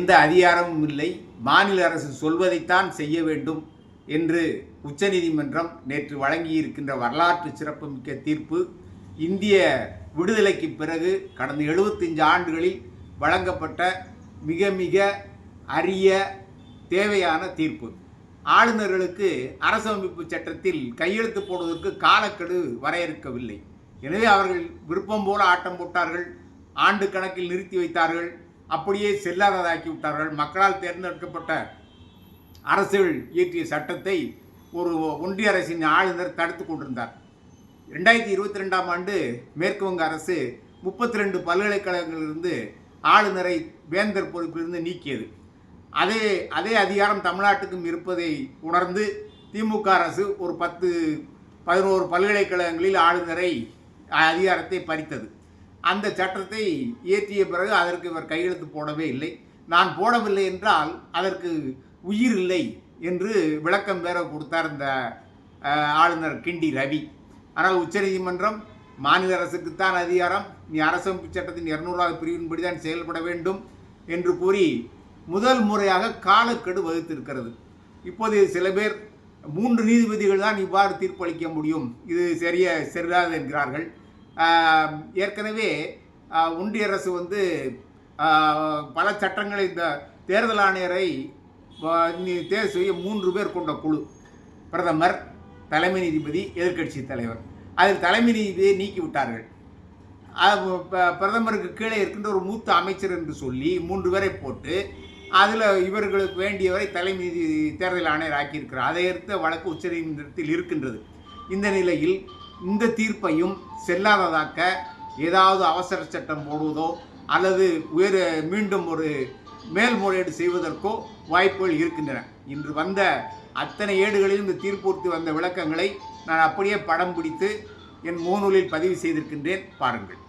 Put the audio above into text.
எந்த அதிகாரமும் இல்லை, மாநில அரசு சொல்வதைத்தான் செய்ய வேண்டும் என்று உச்சநீதிமன்றம் நேற்று வழங்கியிருக்கின்ற வரலாற்று சிறப்புமிக்க தீர்ப்பு இந்திய விடுதலைக்கு பிறகு கடந்த 75 ஆண்டுகளில் வழங்கப்பட்ட மிக மிக அரிய தேவையான தீர்ப்பு. ஆளுநர்களுக்கு அரசமைப்பு சட்டத்தில் கையெழுத்து போடுவதற்கு காலக்கெடு வரையறுக்கவில்லை. எனவே அவர்கள் விருப்பம் போல ஆட்டம் போட்டார்கள், ஆண்டு கணக்கில் நிறுத்தி வைத்தார்கள், அப்படியே செல்லாததாக்கி விட்டார்கள். மக்களால் தேர்ந்தெடுக்கப்பட்ட அரசுகள் இயற்றிய சட்டத்தை ஒரு ஒன்றிய அரசின் ஆளுநர் தடுத்து கொண்டிருந்தார். 2022ஆம் ஆண்டு மேற்கு வங்க அரசு 32 பல்கலைக்கழகங்களிலிருந்து ஆளுநரை வேந்தர் பொறுப்பிலிருந்து நீக்கியது. அதே அதிகாரம் தமிழ்நாட்டுக்கும் இருப்பதை உணர்ந்து திமுக அரசு ஒரு 10-11 பல்கலைக்கழகங்களில் ஆளுநரை அதிகாரத்தை பறித்தது. அந்த சட்டத்தை இயற்றிய பிறகு அதற்கு இவர் கையெழுத்து போடவே இல்லை. நான் போடவில்லை என்றால் அதற்கு உயிர் இல்லை என்று விளக்கம் வேற கொடுத்தார் இந்த ஆளுநர் கிண்டி ரவி. ஆனால் உச்சநீதிமன்றம் மாநில அரசுக்குத்தான் அதிகாரம், நீ அரசமைப்பு சட்டத்தின் 200வது பிரிவின்படி தான் செயல்பட வேண்டும் என்று கூறி முதல் முறையாக காலக்கெடு வகுத்திருக்கிறது. இப்போது சில பேர் 3 நீதிபதிகள் தான் இவ்வாறு தீர்ப்பளிக்க முடியும், இது சரியாது என்கிறார்கள். ஏற்கனவே ஒன்றிய அரசு பல சட்டங்களை இந்த தேர்தல் ஆணையரை தேர்வு செய்ய 3 பேர் கொண்ட குழு, பிரதமர், தலைமை நீதிபதி, எதிர்க்கட்சி தலைவர். அதில் தலைமை நீதிபதியை நீக்கிவிட்டார்கள். பிரதமருக்கு கீழே இருக்கின்ற ஒரு மூத்த அமைச்சர் என்று சொல்லி 3 பேரை போட்டு அதில் இவர்களுக்கு வேண்டியவரை தலைமை நீதி தேர்தல் ஆணையர் ஆக்கியிருக்கிறார். அதை எடுத்த வழக்கு உச்சநீதிமன்றத்தில் இருக்கின்றது. இந்த நிலையில் இந்த தீர்ப்பையும் செல்லாததாக்க ஏதாவது அவசர சட்டம் போடுவதோ அல்லது மீண்டும் ஒரு மேல்முறையீடு செய்வதற்கோ வாய்ப்புகள் இருக்கின்றன. இன்று வந்த அத்தனை ஏடுகளிலும் இந்த தீர்ப்பூர்த்தி வந்த விளக்கங்களை நான் அப்படியே படம் பிடித்து என் முகநூலில் பதிவு செய்திருக்கின்றேன், பாருங்கள்.